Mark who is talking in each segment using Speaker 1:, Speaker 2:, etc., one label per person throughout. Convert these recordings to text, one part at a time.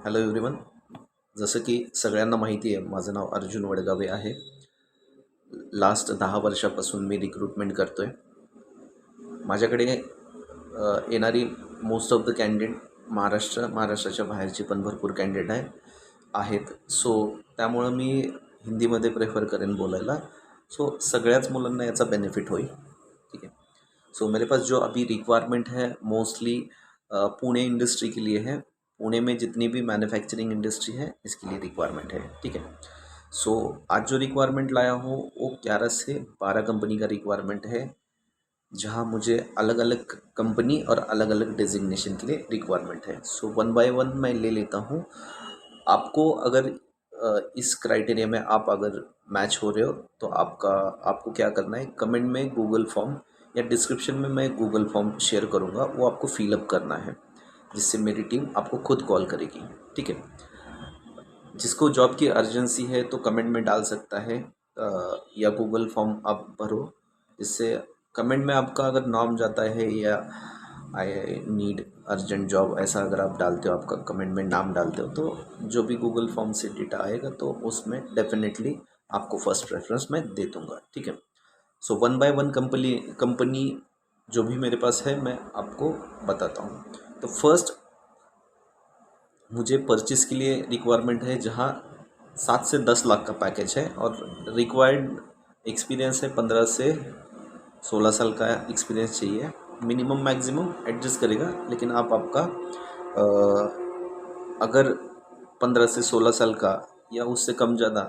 Speaker 1: Hello everyone. जसं की सगळ्यांना माहिती आहे, माझं नाव अर्जुन वडगावे आहे. लास्ट 10 वर्षापासून मी रिक्रुटमेंट करतो आहे. माझ्याकडे येणारी मोस्ट ऑफ द कॅन्डिडेट महाराष्ट्राच्या बाहेरची पण भरपूर कॅन्डिडेट आहेत. सो त्यामुळं मी हिंदीमध्ये प्रेफर करेन बोलायला. सो सगळ्याच मुलांना याचा बेनिफिट होईल. ठीक है. सो मेरे पास जो अभी रिक्वायरमेंट है मोस्टली पुणे इंडस्ट्री के लिए है. पुणे में जितनी भी मैन्युफैक्चरिंग इंडस्ट्री है इसके लिए रिक्वायरमेंट है. ठीक है. सो आज जो रिक्वायरमेंट लाया हूँ वो 11 से 12 कंपनी का रिक्वायरमेंट है, जहाँ मुझे अलग अलग कंपनी और अलग अलग डेजिग्नेशन के लिए रिक्वायरमेंट है. सो वन बाय वन मैं ले लेता हूँ. आपको अगर इस क्राइटेरिया में आप अगर मैच हो रहे हो तो आपको क्या करना है, कमेंट में गूगल फॉर्म या डिस्क्रिप्शन में मैं गूगल फॉर्म शेयर करूँगा, वो आपको फिलअप करना है, जिससे मेरी टीम आपको खुद कॉल करेगी. ठीक है. जिसको जॉब की अर्जेंसी है तो कमेंट में डाल सकता है, या गूगल फॉर्म आप भरो, जिससे कमेंट में आपका अगर नाम जाता है या आई नीड अर्जेंट जॉब ऐसा अगर आप डालते हो, आपका कमेंट में नाम डालते हो, तो जो भी गूगल फॉर्म से डेटा आएगा तो उसमें डेफिनेटली आपको फर्स्ट प्रेफरेंस मैं दे दूँगा. ठीक है. So one by one company जो भी मेरे पास है मैं आपको बताता हूँ. तो फर्स्ट मुझे परचेज़ के लिए रिक्वायरमेंट है, जहाँ 7 से 10 लाख का पैकेज है और रिक्वायर्ड एक्सपीरियंस है 15 से 16 साल का एक्सपीरियंस चाहिए. मिनिमम मैक्सिमम एडजस्ट करेगा, लेकिन आप आपका अगर 15 से 16 साल का या उससे कम ज़्यादा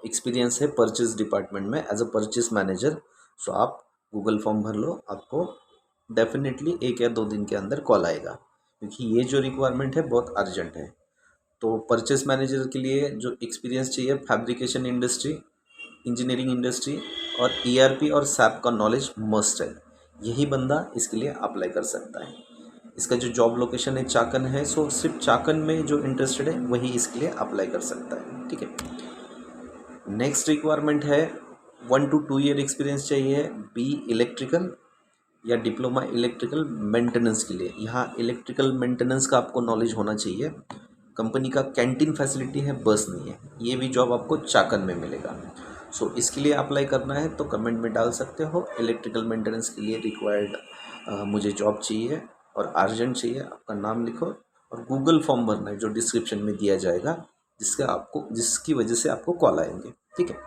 Speaker 1: एक्सपीरियंस है परचेज़ डिपार्टमेंट में एज अ परचेज़ मैनेजर, सो आप गूगल फॉर्म भर लो. आपको डेफिनेटली 1 या 2 दिन के अंदर कॉल आएगा, क्योंकि ये जो रिक्वायरमेंट है बहुत अर्जेंट है. तो परचेस मैनेजर के लिए जो एक्सपीरियंस चाहिए, फैब्रिकेशन इंडस्ट्री, इंजीनियरिंग इंडस्ट्री और ईआरपी और सैप का नॉलेज मस्ट है. यही बंदा इसके लिए अप्लाई कर सकता है. इसका जो जॉब लोकेशन है चाकन है, सो सिर्फ चाकन में जो इंटरेस्टेड है वही इसके लिए अप्लाई कर सकता है. ठीक है. नेक्स्ट रिक्वायरमेंट है 1 to 2 ईयर एक्सपीरियंस चाहिए बी इलेक्ट्रिकल या डिप्लोमा इलेक्ट्रिकल मेंटेनेंस के लिए. यहाँ इलेक्ट्रिकल मेंटेनेंस का आपको नॉलेज होना चाहिए. कंपनी का कैंटीन फैसिलिटी है, बस नहीं है. ये भी जॉब आपको चाकन में मिलेगा. सो इसके लिए अप्लाई करना है तो कमेंट में डाल सकते हो, इलेक्ट्रिकल मेंटेनेंस के लिए रिक्वायर्ड मुझे जॉब चाहिए और अर्जेंट चाहिए. आपका नाम लिखो और गूगल फॉर्म भरना है जो डिस्क्रिप्शन में दिया जाएगा, जिसकी वजह से आपको कॉल आएंगे. ठीक है.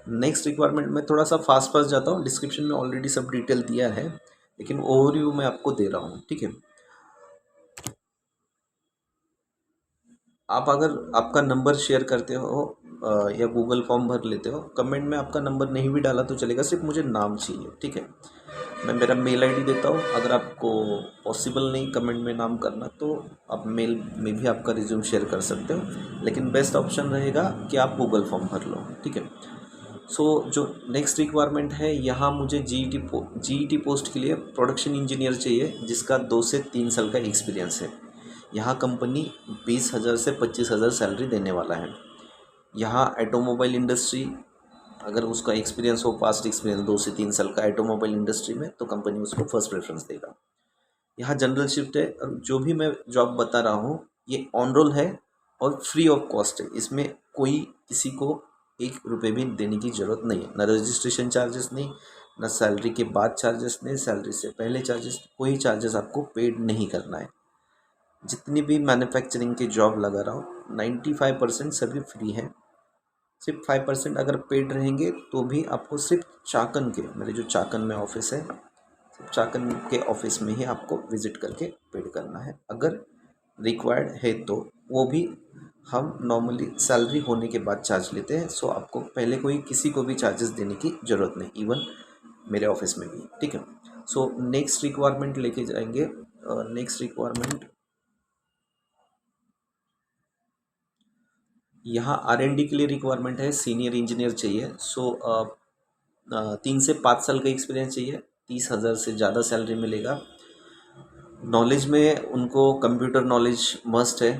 Speaker 1: नेक्स्ट रिक्वायरमेंट में थोड़ा सा फास्ट फास्ट जाता हूँ, डिस्क्रिप्शन में ऑलरेडी सब डिटेल दिया है, लेकिन ओवरव्यू मैं आपको दे रहा हूँ. ठीक है. आप अगर आपका नंबर शेयर करते हो या गूगल फॉर्म भर लेते हो, कमेंट में आपका नंबर नहीं भी डाला तो चलेगा, सिर्फ मुझे नाम चाहिए. ठीक है. मैं मेरा मेल आईडी देता हूँ. अगर आपको पॉसिबल नहीं कमेंट में नाम करना तो आप मेल में भी आपका रिज्यूम शेयर कर सकते हो, लेकिन बेस्ट ऑप्शन रहेगा कि आप गूगल फॉर्म भर लो. ठीक है. सो जो नेक्स्ट रिक्वायरमेंट है, यहाँ मुझे जीईटी पोस्ट के लिए प्रोडक्शन इंजीनियर चाहिए, जिसका 2 से 3 साल का एक्सपीरियंस है. यहाँ कंपनी 20,000 से 25,000 सैलरी देने वाला है. यहाँ ऑटोमोबाइल इंडस्ट्री, अगर उसका एक्सपीरियंस हो, पास्ट एक्सपीरियंस 2 से 3 साल का ऑटोमोबाइल इंडस्ट्री में, तो कंपनी उसको फर्स्ट प्रेफरेंस देगा. यहाँ जनरल शिफ्ट है. और जो भी मैं जॉब बता रहा हूँ ये ऑन रोल है और फ्री ऑफ कॉस्ट है. इसमें कोई किसी को 1 रुपये भी देने की ज़रूरत नहीं है. ना रजिस्ट्रेशन चार्जेस नहीं, ना सैलरी के बाद चार्जेस नहीं, सैलरी से पहले चार्जेस, कोई चार्जेस आपको पेड नहीं करना है. जितनी भी मैन्युफैक्चरिंग के जॉब लगा रहा हूँ 95% सभी फ्री हैं. सिर्फ 5% अगर पेड रहेंगे तो भी आपको सिर्फ चाकन के, मेरे जो चाकन में ऑफिस है, सिर्फ चाकन के ऑफिस में ही आपको विज़िट करके पेड करना है. अगर रिक्वायर्ड है तो वो भी हम नॉर्मली सैलरी होने के बाद चार्ज लेते हैं. सो आपको पहले कोई किसी को भी चार्जेस देने की ज़रूरत नहीं, इवन मेरे ऑफिस में भी. ठीक है. सो नेक्स्ट रिक्वायरमेंट लेके जाएंगे. नेक्स्ट रिक्वायरमेंट यहाँ R&D के लिए रिक्वायरमेंट है, सीनियर इंजीनियर चाहिए. सो 3 से 5 साल का एक्सपीरियंस चाहिए. 30,000 से ज़्यादा सैलरी मिलेगा. नॉलेज में उनको कंप्यूटर नॉलेज मस्ट है.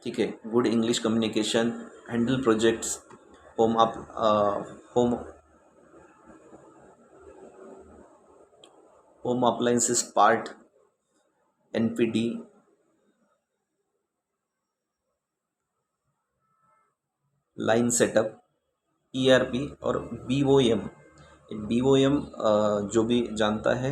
Speaker 1: ठीक है. Good English communication, handle projects, home आप home home appliances part, NPD, line setup, ERP और बीओएम। बीओएम जो भी जानता है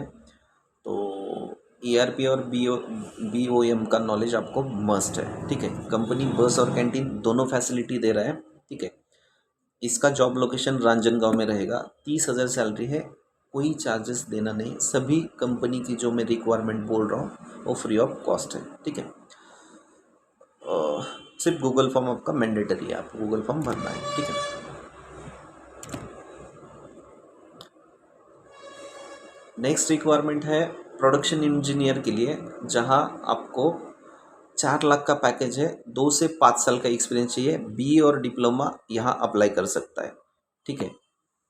Speaker 1: तो ईआरपी और बीओएम का नॉलेज आपको मस्ट है, ठीक है। कंपनी बस और कैंटीन दोनों फैसिलिटी दे रहा है, ठीक है। इसका जॉब लोकेशन रांजनगांव में रहेगा। 30,000 सैलरी है, कोई चार्जेस देना नहीं। सभी कंपनी की जो मैं रिक्वायरमेंट बोल रहा हूँ वो फ्री ऑफ कॉस्ट है, ठीक है। सिर्फ गूगल फॉर्म आपका मैंडेटरी है, आपको गूगल फॉर्म भरना है, ठीक है। नेक्स्ट रिक्वायरमेंट है प्रोडक्शन इंजीनियर के लिए, जहां आपको 4 लाख का पैकेज है। 2 से 5 साल का एक्सपीरियंस चाहिए। बी और डिप्लोमा यहाँ अप्लाई कर सकता है, ठीक है।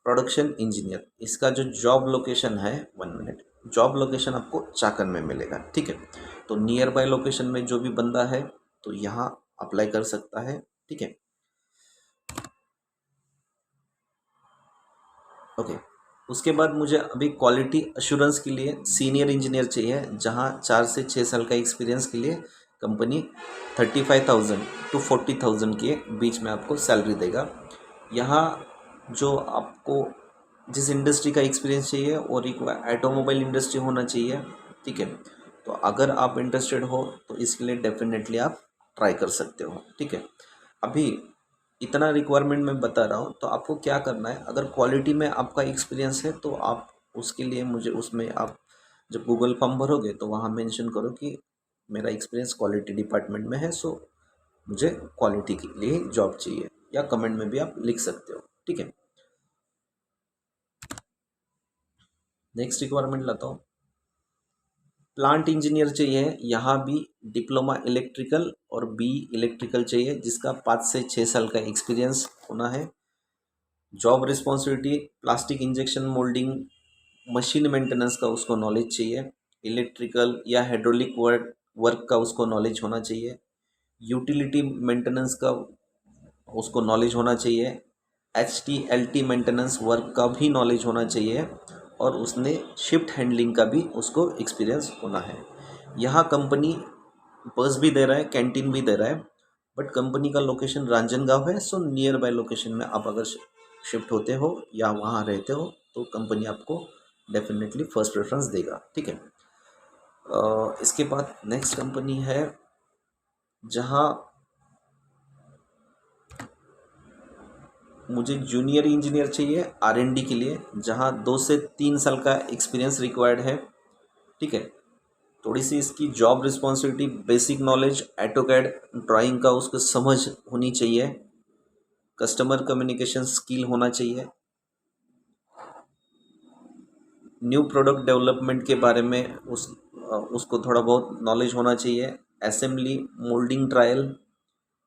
Speaker 1: प्रोडक्शन इंजीनियर, इसका जो जॉब लोकेशन है, 1 मिनट, जॉब लोकेशन आपको चाकन में मिलेगा, ठीक है। तो नियर बाय लोकेशन में जो भी बंदा है तो यहाँ अप्लाई कर सकता है, ठीक है। ओके, उसके बाद मुझे अभी क्वालिटी अश्योरेंस के लिए सीनियर इंजीनियर चाहिए, जहाँ 4 से 6 साल का एक्सपीरियंस के लिए कंपनी 35,000 to 40,000 के बीच में आपको सैलरी देगा। यहाँ जो आपको जिस इंडस्ट्री का एक्सपीरियंस चाहिए वो ऑटोमोबाइल इंडस्ट्री होना चाहिए, ठीक है। तो अगर आप इंटरेस्टेड हो तो इसके लिए डेफिनेटली आप ट्राई कर सकते हो, ठीक है। अभी इतना रिक्वायरमेंट मैं बता रहा हूँ, तो आपको क्या करना है, अगर क्वालिटी में आपका एक्सपीरियंस है तो आप उसके लिए मुझे उसमें आप जब गूगल फॉर्म भरोगे तो वहाँ मेंशन करो कि मेरा एक्सपीरियंस क्वालिटी डिपार्टमेंट में है, सो मुझे क्वालिटी के लिए जॉब चाहिए, या कमेंट में भी आप लिख सकते हो, ठीक है। नेक्स्ट रिक्वायरमेंट लाता हूँ। प्लांट इंजीनियर चाहिए, यहाँ भी डिप्लोमा इलेक्ट्रिकल और बी इलेक्ट्रिकल चाहिए, जिसका 5 से 6 साल का एक्सपीरियंस होना है। Job responsibility plastic injection moulding machine maintenance का उसको नॉलेज चाहिए। इलेक्ट्रिकल या हाइड्रोलिक वर्क का उसको नॉलेज होना चाहिए। यूटिलिटी मेंटेनेंस का उसको नॉलेज होना चाहिए। HTLT मेंटेनेंस वर्क का भी नॉलेज होना चाहिए, और उसने शिफ्ट हैंडलिंग का भी उसको एक्सपीरियंस होना है। यहाँ कंपनी बस भी दे रहा है, कैंटीन भी दे रहा है, बट कंपनी का लोकेशन रांजनगांव है, सो नियर बाय लोकेशन में आप अगर शिफ्ट होते हो या वहाँ रहते हो तो कंपनी आपको डेफिनेटली फर्स्ट प्रेफरेंस देगा, ठीक है। इसके बाद नेक्स्ट कंपनी है जहाँ मुझे जूनियर इंजीनियर चाहिए R&D के लिए, जहाँ 2 से 3 साल का एक्सपीरियंस रिक्वायर्ड है, ठीक है। थोड़ी सी इसकी job responsibility, basic knowledge AutoCAD drawing का उसको समझ होनी चाहिए। कस्टमर कम्युनिकेशन स्किल होना चाहिए। न्यू प्रोडक्ट डेवलपमेंट के बारे में उसको थोड़ा बहुत नॉलेज होना चाहिए। Assembly moulding trial,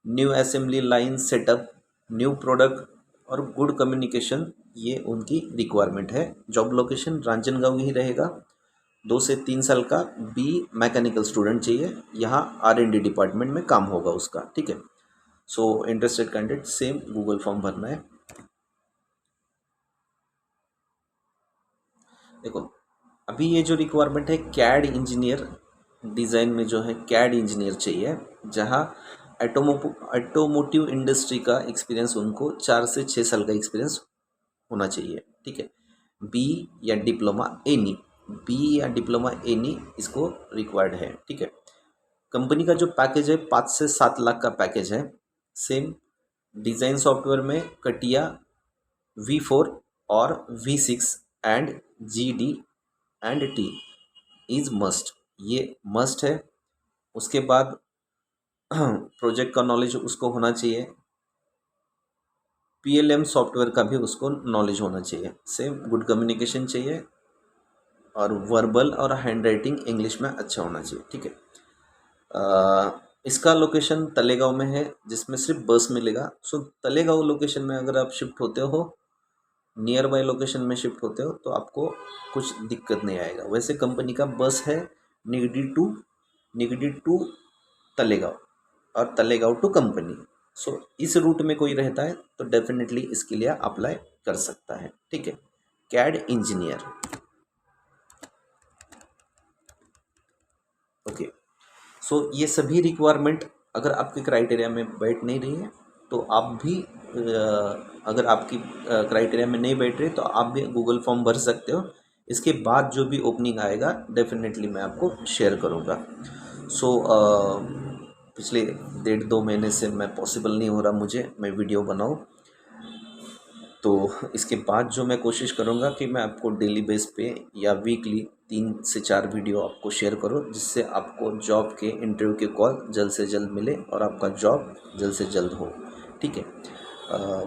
Speaker 1: new assembly line setup, new product और गुड कम्युनिकेशन, ये उनकी रिक्वायरमेंट है। जॉब लोकेशन रांजनगांव ही रहेगा। 2 से 3 साल का बी मैकेनिकल स्टूडेंट चाहिए, यहाँ R&D डिपार्टमेंट में काम होगा उसका, ठीक है। So interested candidate same Google form भरना है। देखो, अभी ये जो रिक्वायरमेंट है कैड इंजीनियर, डिज़ाइन में जो है कैड इंजीनियर चाहिए, जहाँ ऑटोमोटिव इंडस्ट्री का एक्सपीरियंस उनको 4 से 6 साल का एक्सपीरियंस होना चाहिए, ठीक है। बी या डिप्लोमा एनी, बी या डिप्लोमा एनी इसको रिक्वायर्ड है, ठीक है। कंपनी का जो पैकेज है 5 से 7 लाख का पैकेज है। सेम डिज़ाइन सॉफ्टवेयर में कटिया V4 और V6 and GD&T is must, ये मस्ट है। उसके बाद प्रोजेक्ट का नॉलेज उसको होना चाहिए। PLM सॉफ्टवेयर का भी उसको नॉलेज होना चाहिए। सेम गुड कम्युनिकेशन चाहिए, और वर्बल और हैंड राइटिंग इंग्लिश में अच्छा होना चाहिए, ठीक है। इसका लोकेशन तलेगांव में है, जिसमें सिर्फ बस मिलेगा। सो तलेगांव लोकेशन में अगर आप शिफ्ट होते हो, नियर बाय लोकेशन में शिफ्ट होते हो, तो आपको कुछ दिक्कत नहीं आएगा। वैसे कंपनी का बस है निगडी टू तलेगांव और तलेगांव टू कंपनी। सो इस रूट में कोई रहता है तो डेफिनेटली इसके लिए अप्लाई कर सकता है, ठीक है। CAD engineer, okay. सो ये सभी रिक्वायरमेंट अगर आपके क्राइटेरिया में बैठ नहीं रही है तो आप भी अगर आपकी क्राइटेरिया में नहीं बैठ रही तो आप भी गूगल फॉर्म भर सकते हो। इसके बाद जो भी ओपनिंग आएगा डेफिनेटली मैं आपको शेयर करूँगा। सो पिछले 1.5-2 महीने से मैं पॉसिबल नहीं हो रहा मुझे मैं वीडियो बनाऊँ, तो इसके बाद जो मैं कोशिश करूँगा कि मैं आपको डेली बेस पे या वीकली 3 से 4 वीडियो आपको शेयर करूँ, जिससे आपको जॉब के इंटरव्यू के कॉल जल्द से जल्द मिले और आपका जॉब जल्द से जल्द हो। ठीक है।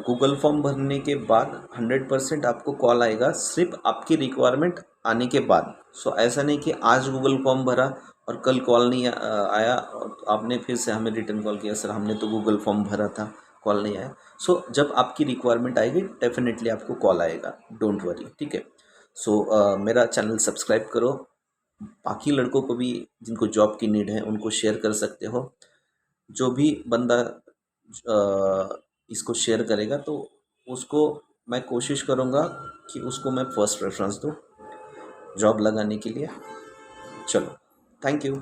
Speaker 1: गूगल फॉर्म भरने के बाद 100% आपको कॉल आएगा, सिर्फ आपकी रिक्वायरमेंट आने के बाद। सो ऐसा नहीं कि आज गूगल फॉर्म भरा और कल कॉल नहीं आया और आपने फिर से हमें रिटर्न कॉल किया, सर हमने तो गूगल फॉर्म भरा था, कॉल नहीं आया। सो जब आपकी रिक्वायरमेंट आएगी डेफिनेटली आपको कॉल आएगा, डोंट वरी। ठीक है। सो मेरा चैनल सब्सक्राइब करो, बाकी लड़कों को भी जिनको जॉब की नीड है उनको शेयर कर सकते हो। जो भी बंदा इसको शेयर करेगा तो उसको मैं कोशिश करूँगा कि उसको मैं फर्स्ट प्रेफरेंस दूँ जॉब लगाने के लिए। चलो, थैंक यू।